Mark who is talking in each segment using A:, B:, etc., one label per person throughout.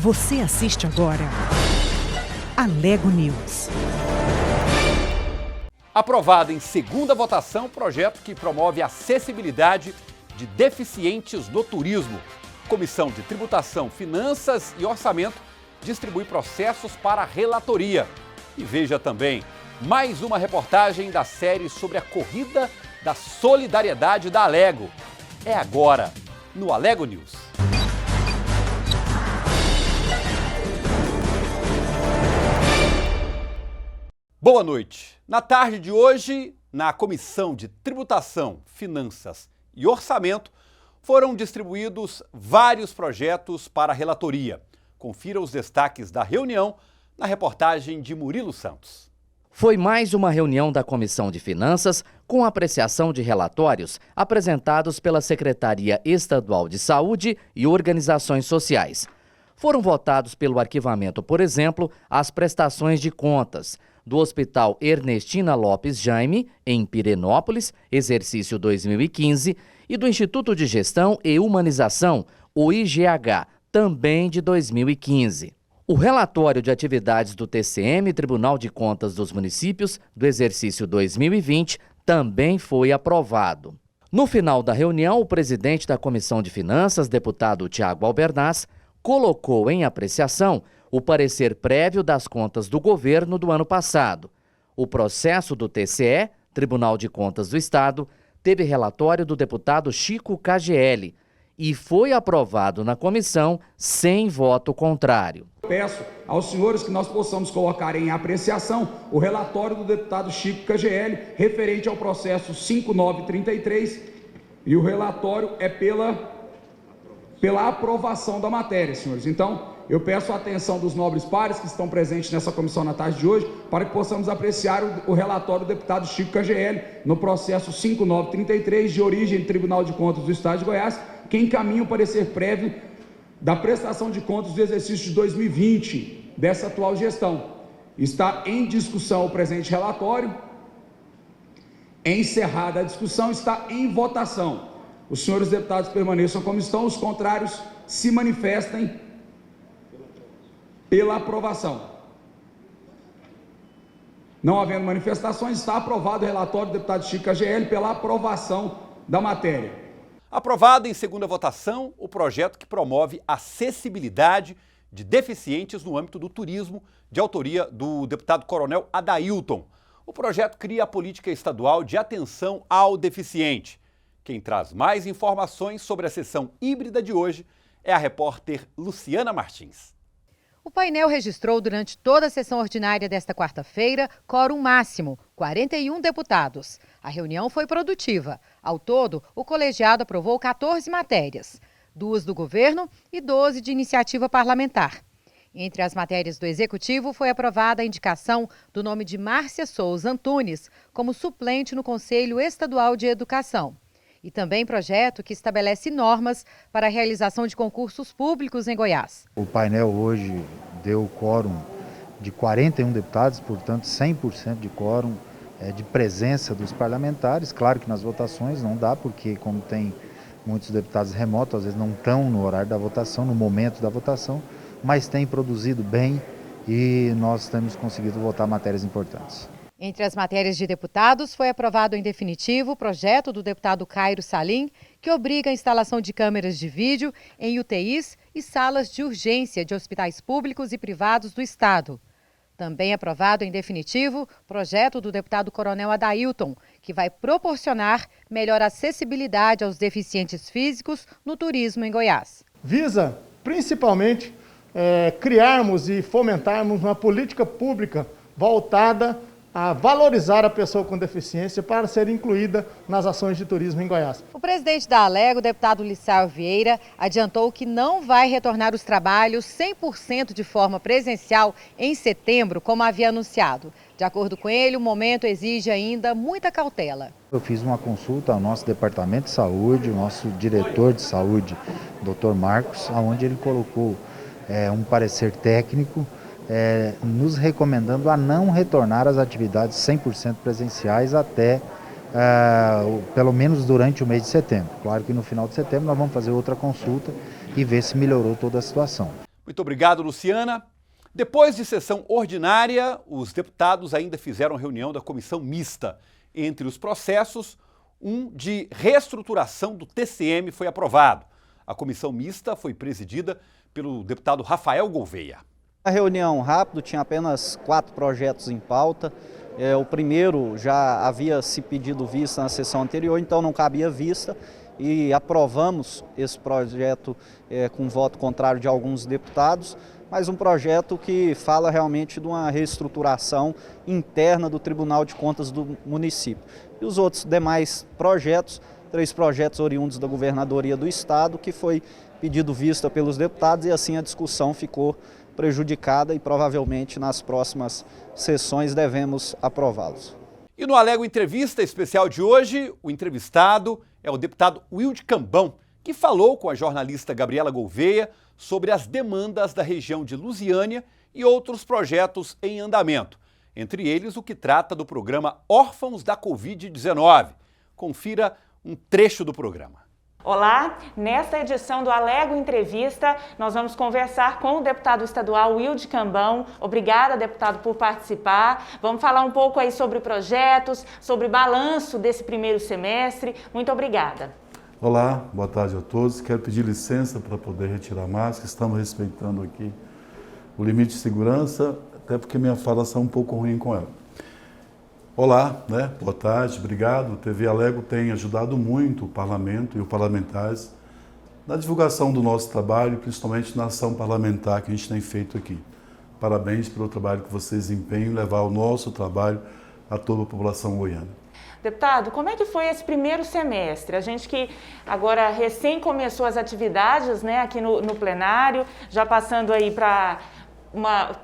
A: Você assiste agora Alego News.
B: Aprovado em segunda votação, projeto que promove a acessibilidade de deficientes no turismo. Comissão de Tributação, Finanças e Orçamento distribui processos para a relatoria. E veja também mais uma reportagem da série sobre a Corrida da Solidariedade da Alego. É agora, no Alego News. Boa noite. Na tarde de hoje, na Comissão de Tributação, Finanças e Orçamento, foram distribuídos vários projetos para a relatoria. Confira os destaques da reunião na reportagem de Murilo Santos.
C: Foi mais uma reunião da Comissão de Finanças com apreciação de relatórios apresentados pela Secretaria Estadual de Saúde e organizações sociais. Foram votados pelo arquivamento, por exemplo, as prestações de contas do Hospital Ernestina Lopes Jaime, em Pirenópolis, exercício 2015, e do Instituto de Gestão e Humanização, o IGH, também de 2015. O relatório de atividades do TCM, Tribunal de Contas dos Municípios, do exercício 2020, também foi aprovado. No final da reunião, o presidente da Comissão de Finanças, deputado Tiago Albernaz, colocou em apreciação o parecer prévio das contas do governo do ano passado. O processo do TCE, Tribunal de Contas do Estado, teve relatório do deputado Chico KGL e foi aprovado na comissão sem voto contrário.
D: Peço aos senhores que nós possamos colocar em apreciação o relatório do deputado Chico KGL referente ao processo 5933 e o relatório é pela aprovação da matéria, senhores. Então, eu peço a atenção dos nobres pares que estão presentes nessa comissão na tarde de hoje para que possamos apreciar o relatório do deputado Chico KGL no processo 5933 de origem do Tribunal de Contas do Estado de Goiás, que encaminha o parecer prévio da prestação de contas do exercício de 2020 dessa atual gestão. Está em discussão o presente relatório. Encerrada a discussão, está em votação. Os senhores deputados permaneçam como estão, os contrários se manifestem pela aprovação. Não havendo manifestações, está aprovado o relatório do deputado Chico KGL pela aprovação da matéria.
B: Aprovado em segunda votação o projeto que promove acessibilidade de deficientes no âmbito do turismo, de autoria do deputado Coronel Adailton. O projeto cria a política estadual de atenção ao deficiente. Quem traz mais informações sobre a sessão híbrida de hoje é a repórter Luciana Martins.
E: O painel registrou durante toda a sessão ordinária desta quarta-feira quórum máximo, 41 deputados. A reunião foi produtiva. Ao todo, o colegiado aprovou 14 matérias, 2 do governo e 12 de iniciativa parlamentar. Entre as matérias do Executivo, foi aprovada a indicação do nome de Márcia Souza Antunes como suplente no Conselho Estadual de Educação. E também projeto que estabelece normas para a realização de concursos públicos em Goiás.
F: O painel hoje deu quórum de 41 deputados, portanto 100% de quórum de presença dos parlamentares. Claro que nas votações não dá, porque como tem muitos deputados remotos, às vezes não estão no horário da votação, no momento da votação, mas tem produzido bem e nós temos conseguido votar matérias importantes.
E: Entre as matérias de deputados, foi aprovado em definitivo o projeto do deputado Cairo Salim, que obriga a instalação de câmeras de vídeo em UTIs e salas de urgência de hospitais públicos e privados do Estado. Também aprovado em definitivo o projeto do deputado Coronel Adailton, que vai proporcionar melhor acessibilidade aos deficientes físicos no turismo em Goiás.
G: Visa, principalmente, criarmos e fomentarmos uma política pública voltada a valorizar a pessoa com deficiência para ser incluída nas ações de turismo em Goiás.
E: O presidente da Alego, o deputado Lissau Vieira, adiantou que não vai retornar os trabalhos 100% de forma presencial em setembro, como havia anunciado. De acordo com ele, o momento exige ainda muita cautela.
F: Eu fiz uma consulta ao nosso departamento de saúde, o nosso diretor de saúde, Dr. Marcos, onde ele colocou um parecer técnico, nos recomendando a não retornar às atividades 100% presenciais até pelo menos durante o mês de setembro. Claro que no final de setembro nós vamos fazer outra consulta e ver se melhorou toda a situação.
B: Muito obrigado, Luciana. Depois de sessão ordinária, os deputados ainda fizeram reunião da comissão mista. Entre os processos, um de reestruturação do TCM foi aprovado. A comissão mista foi presidida pelo deputado Rafael Gouveia.
H: A reunião rápida, tinha apenas 4 projetos em pauta. O primeiro já havia se pedido vista na sessão anterior, então não cabia vista. E aprovamos esse projeto com voto contrário de alguns deputados, mas um projeto que fala realmente de uma reestruturação interna do Tribunal de Contas do município. E os outros demais projetos, 3 projetos oriundos da Governadoria do Estado, que foi pedido vista pelos deputados e assim a discussão ficou prejudicada e provavelmente nas próximas sessões devemos aprová-los.
B: E no Alego Entrevista especial de hoje, o entrevistado é o deputado Wilde Cambão, que falou com a jornalista Gabriela Gouveia sobre as demandas da região de Lusiânia e outros projetos em andamento, entre eles o que trata do programa Órfãos da Covid-19. Confira um trecho do programa.
I: Olá, nesta edição do Alego Entrevista, nós vamos conversar com o deputado estadual Wilde Cambão. Obrigada, deputado, por participar. Vamos falar um pouco aí sobre projetos, sobre balanço desse primeiro semestre. Muito obrigada.
J: Olá, boa tarde a todos. Quero pedir licença para poder retirar a máscara. Estamos respeitando aqui o limite de segurança, até porque minha fala está um pouco ruim com ela. Olá, boa tarde, obrigado. O TV Alego tem ajudado muito o parlamento e os parlamentares na divulgação do nosso trabalho, principalmente na ação parlamentar que a gente tem feito aqui. Parabéns pelo trabalho que vocês empenham em levar o nosso trabalho a toda a população goiana.
I: Deputado, como é que foi esse primeiro semestre? A gente que agora recém começou as atividades, aqui no plenário, já passando aí para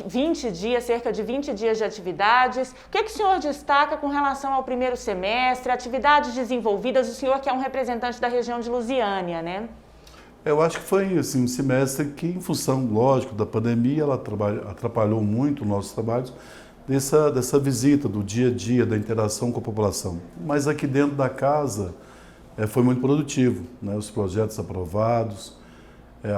I: 20 dias, cerca de 20 dias de atividades. O que o senhor destaca com relação ao primeiro semestre, atividades desenvolvidas? O senhor que é um representante da região de Lusiânia, né?
J: Eu acho que foi assim, um semestre que, em função, lógico, da pandemia, ela atrapalhou muito o nosso trabalho, dessa visita do dia a dia, da interação com a população. Mas aqui dentro da casa foi muito produtivo, os projetos aprovados,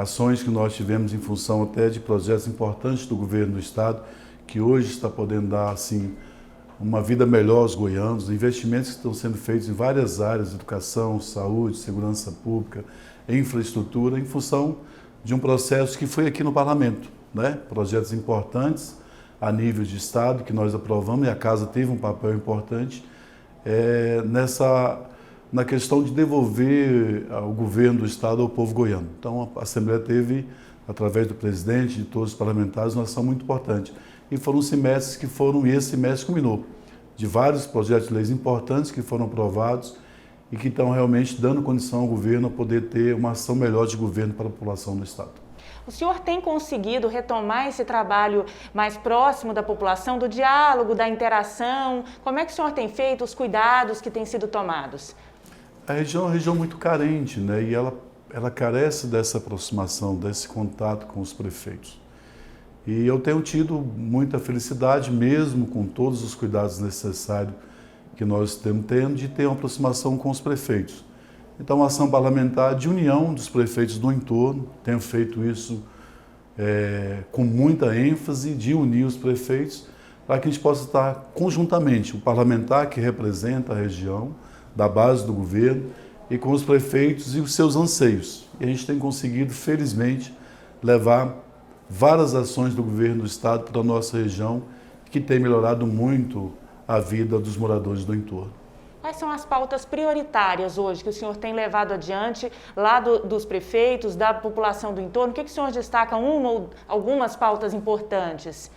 J: ações que nós tivemos em função até de projetos importantes do governo do estado, que hoje está podendo dar assim, uma vida melhor aos goianos, investimentos que estão sendo feitos em várias áreas, educação, saúde, segurança pública, infraestrutura, em função de um processo que foi aqui no parlamento, projetos importantes a nível de estado que nós aprovamos e a casa teve um papel importante na questão de devolver ao governo do estado ao povo goiano. Então a Assembleia teve, através do presidente, de todos os parlamentares, uma ação muito importante. E foram semestres que foram, e esse semestre culminou, de vários projetos de leis importantes que foram aprovados e que estão realmente dando condição ao governo a poder ter uma ação melhor de governo para a população do estado.
I: O senhor tem conseguido retomar esse trabalho mais próximo da população, do diálogo, da interação? Como é que o senhor tem feito, os cuidados que têm sido tomados?
J: A região é uma região muito carente, e ela carece dessa aproximação, desse contato com os prefeitos. E eu tenho tido muita felicidade, mesmo com todos os cuidados necessários que nós estamos tendo, de ter uma aproximação com os prefeitos. Então, a ação parlamentar de união dos prefeitos do entorno, tenho feito isso com muita ênfase, de unir os prefeitos, para que a gente possa estar conjuntamente, o parlamentar que representa a região, da base do governo, e com os prefeitos e os seus anseios. E a gente tem conseguido, felizmente, levar várias ações do governo do estado para a nossa região, que tem melhorado muito a vida dos moradores do entorno.
I: Quais são as pautas prioritárias hoje que o senhor tem levado adiante lá dos prefeitos, da população do entorno? O que o senhor destaca, uma ou algumas pautas importantes?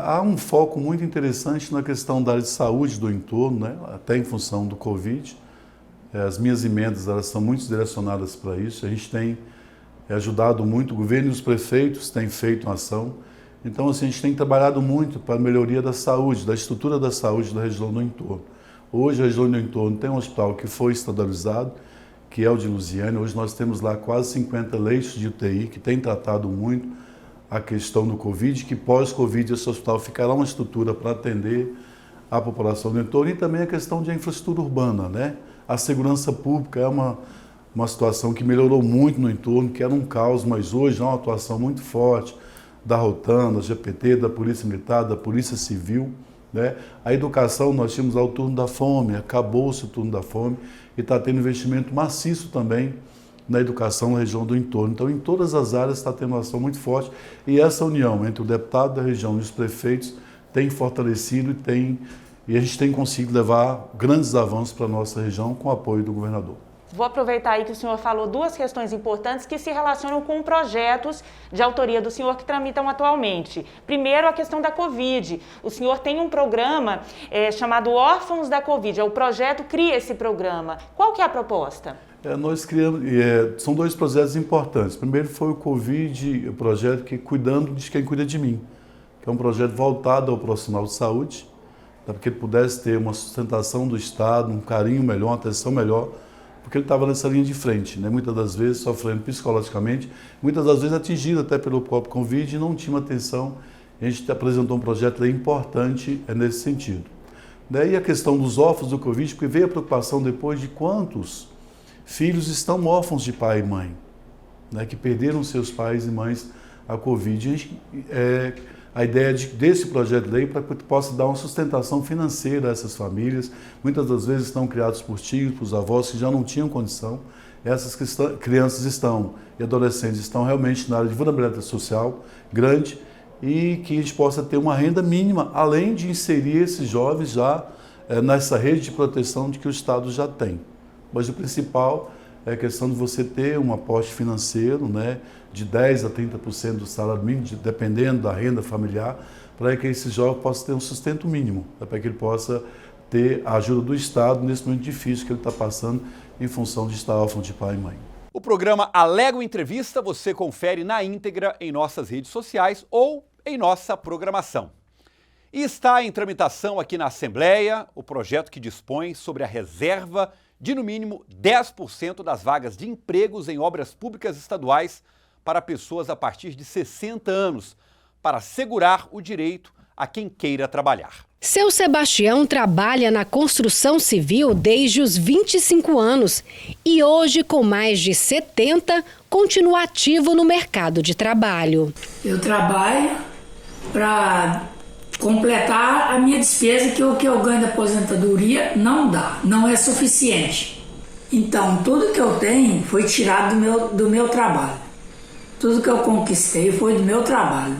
J: Há um foco muito interessante na questão da área de saúde do entorno, até em função do Covid. As minhas emendas elas são muito direcionadas para isso. A gente tem ajudado muito, o governo e os prefeitos têm feito uma ação. Então, assim, a gente tem trabalhado muito para a melhoria da saúde, da estrutura da saúde da região do entorno. Hoje, a região do entorno tem um hospital que foi estadualizado, que é o de Lusiânia. Hoje nós temos lá quase 50 leitos de UTI, que tem tratado muito a questão do Covid, que pós-Covid esse hospital ficará uma estrutura para atender a população do entorno, e também a questão de infraestrutura urbana, A segurança pública é uma situação que melhorou muito no entorno, que era um caos, mas hoje há uma atuação muito forte da Rotan, da GPT, da Polícia Militar, da Polícia Civil, né? A educação, nós tínhamos lá o turno da fome, acabou-se o turno da fome e está tendo investimento maciço também na educação na região do entorno. Então, em todas as áreas está tendo uma ação muito forte e essa união entre o deputado da região e os prefeitos tem fortalecido e a gente tem conseguido levar grandes avanços para a nossa região com o apoio do governador.
I: Vou aproveitar aí que o senhor falou duas questões importantes que se relacionam com projetos de autoria do senhor que tramitam atualmente. Primeiro, a questão da Covid. O senhor tem um programa chamado Órfãos da Covid. O projeto cria esse programa. Qual que é a proposta?
J: Nós criamos, são dois projetos importantes. Primeiro foi o Covid, o projeto que Cuidando de Quem Cuida de Mim, que é um projeto voltado ao profissional de saúde, para que ele pudesse ter uma sustentação do Estado, um carinho melhor, uma atenção melhor, porque ele estava nessa linha de frente, né? Muitas das vezes sofrendo psicologicamente, muitas das vezes atingido até pelo próprio Covid e não tinha uma atenção. A gente apresentou um projeto importante nesse sentido. Daí a questão dos órfãos do Covid, porque veio a preocupação depois de quantos filhos estão órfãos de pai e mãe, né? Que perderam seus pais e mães à Covid. A ideia desse projeto de lei para que possa dar uma sustentação financeira a essas famílias. Muitas das vezes estão criados por tios, por avós que já não tinham condição. Essas crianças e adolescentes estão realmente na área de vulnerabilidade social grande e que a gente possa ter uma renda mínima, além de inserir esses jovens já nessa rede de proteção de que o Estado já tem. Mas o principal é a questão de você ter um aporte financeiro, né, de 10% a 30% do salário mínimo, dependendo da renda familiar, para que esse jovem possa ter um sustento mínimo, para que ele possa ter a ajuda do Estado nesse momento difícil que ele está passando em função de estar órfão de pai e mãe.
B: O programa Alego Entrevista você confere na íntegra em nossas redes sociais ou em nossa programação. E está em tramitação aqui na Assembleia o projeto que dispõe sobre a reserva de no mínimo 10% das vagas de empregos em obras públicas estaduais para pessoas a partir de 60 anos, para assegurar o direito a quem queira trabalhar.
K: Seu Sebastião trabalha na construção civil desde os 25 anos e hoje, com mais de 70, continua ativo no mercado de trabalho.
L: Eu trabalho para completar a minha despesa, que o que eu ganho da aposentadoria não dá, não é suficiente. Então, tudo que eu tenho foi tirado do meu trabalho. Tudo que eu conquistei foi do meu trabalho,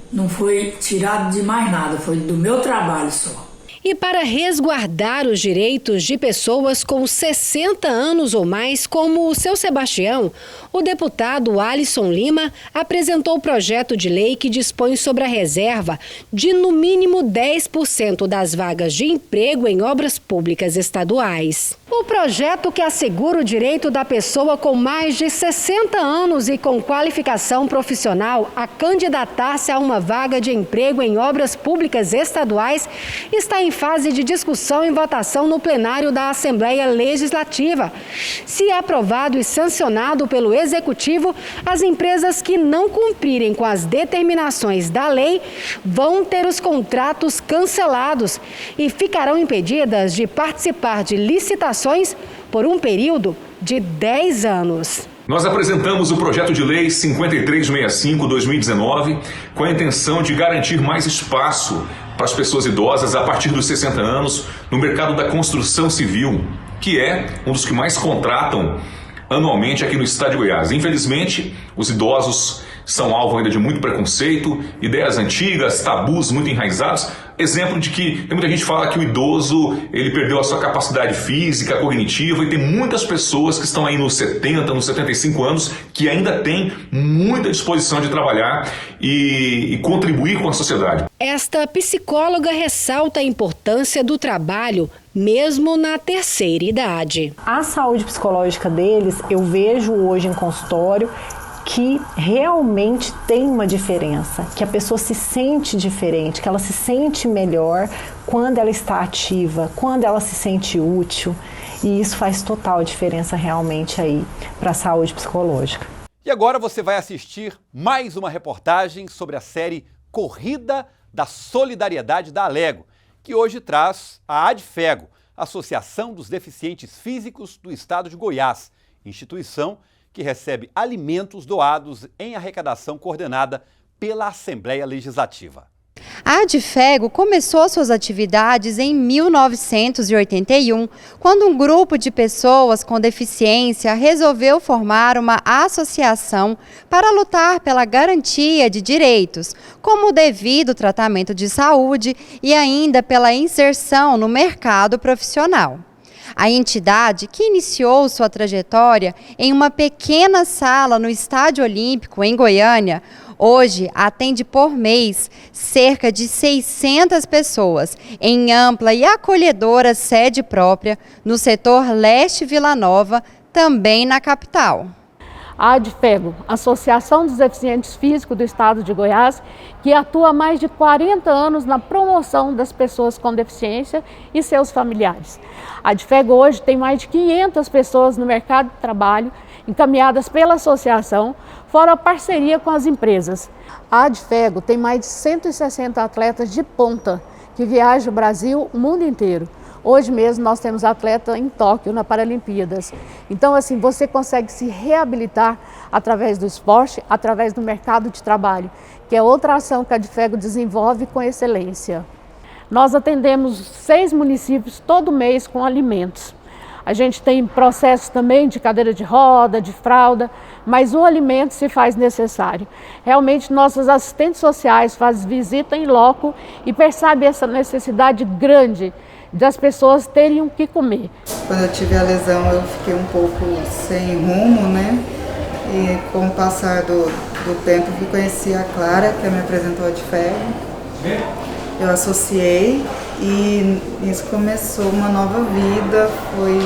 L: não foi tirado de mais nada, foi do meu trabalho só.
K: E para resguardar os direitos de pessoas com 60 anos ou mais, como o seu Sebastião, o deputado Alisson Lima apresentou o projeto de lei que dispõe sobre a reserva de no mínimo 10% das vagas de emprego em obras públicas estaduais. O projeto que assegura o direito da pessoa com mais de 60 anos e com qualificação profissional a candidatar-se a uma vaga de emprego em obras públicas estaduais está em fase de discussão e votação no plenário da Assembleia Legislativa. Se aprovado e sancionado pelo Executivo, as empresas que não cumprirem com as determinações da lei vão ter os contratos cancelados e ficarão impedidas de participar de licitações por um período de 10 anos.
M: Nós apresentamos o projeto de lei 5365/2019 com a intenção de garantir mais espaço para as pessoas idosas a partir dos 60 anos no mercado da construção civil, que é um dos que mais contratam anualmente aqui no estado de Goiás. Infelizmente, os idosos são alvo ainda de muito preconceito, ideias antigas, tabus muito enraizados. Exemplo de que tem muita gente que fala que o idoso ele perdeu a sua capacidade física, cognitiva, e tem muitas pessoas que estão aí nos 70, nos 75 anos que ainda têm muita disposição de trabalhar e contribuir com a sociedade.
K: Esta psicóloga ressalta a importância do trabalho mesmo na terceira idade.
N: A saúde psicológica deles, eu vejo hoje em consultório que realmente tem uma diferença, que a pessoa se sente diferente, que ela se sente melhor quando ela está ativa, quando ela se sente útil, e isso faz total diferença realmente aí para a saúde psicológica.
B: E agora você vai assistir mais uma reportagem sobre a série Corrida da Solidariedade da Alego, que hoje traz a ADFEGO, Associação dos Deficientes Físicos do Estado de Goiás, instituição que recebe alimentos doados em arrecadação coordenada pela Assembleia Legislativa.
O: A Adfego começou suas atividades em 1981, quando um grupo de pessoas com deficiência resolveu formar uma associação para lutar pela garantia de direitos, como o devido tratamento de saúde e ainda pela inserção no mercado profissional. A entidade, que iniciou sua trajetória em uma pequena sala no Estádio Olímpico, em Goiânia, hoje atende por mês cerca de 600 pessoas em ampla e acolhedora sede própria no setor Leste Vila Nova, também na capital.
P: A Adfego, Associação dos Deficientes Físicos do Estado de Goiás, que atua há mais de 40 anos na promoção das pessoas com deficiência e seus familiares. A Adfego hoje tem mais de 500 pessoas no mercado de trabalho encaminhadas pela associação, fora a parceria com as empresas. A Adfego tem mais de 160 atletas de ponta que viajam o Brasil, o mundo inteiro. Hoje mesmo nós temos atleta em Tóquio, na Paralimpíadas. Então, assim, você consegue se reabilitar através do esporte, através do mercado de trabalho, que é outra ação que a Adfego desenvolve com excelência. Nós atendemos 6 municípios todo mês com alimentos. A gente tem processos também de cadeira de roda, de fralda, mas o alimento se faz necessário. Realmente, nossos assistentes sociais fazem visita em loco e percebem essa necessidade grande das pessoas terem o que comer.
Q: Quando eu tive a lesão, eu fiquei um pouco sem rumo, né? E com o passar do tempo, eu conheci a Clara, que me apresentou a Adfego. Eu associei e isso começou uma nova vida, foi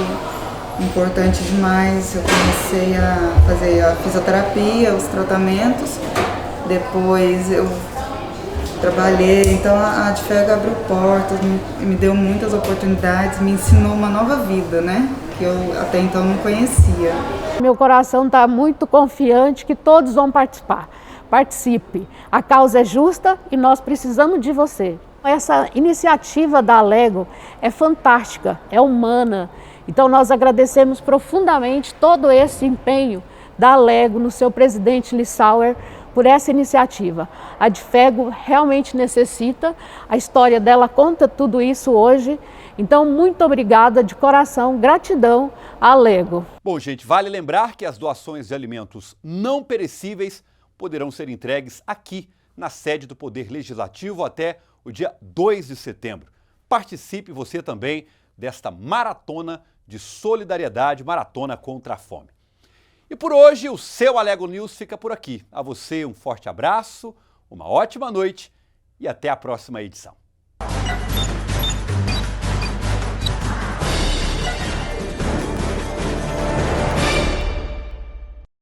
Q: importante demais. Eu comecei a fazer a fisioterapia, os tratamentos, depois eu trabalhei, então a Adfego abriu portas, me deu muitas oportunidades, me ensinou uma nova vida, né? Que eu até então não conhecia.
P: Meu coração está muito confiante que todos vão participar. Participe, a causa é justa e nós precisamos de você. Essa iniciativa da Alego é fantástica, é humana, então nós agradecemos profundamente todo esse empenho da Alego no seu presidente Lissauer por essa iniciativa. A Adfego realmente necessita, a história dela conta tudo isso hoje, então muito obrigada de coração, gratidão à Alego.
B: Bom, gente, vale lembrar que as doações de alimentos não perecíveis poderão ser entregues aqui na sede do Poder Legislativo até o dia 2 de setembro. Participe você também desta maratona de solidariedade, maratona contra a fome. E por hoje o seu Alego News fica por aqui. A você um forte abraço, uma ótima noite e até a próxima edição.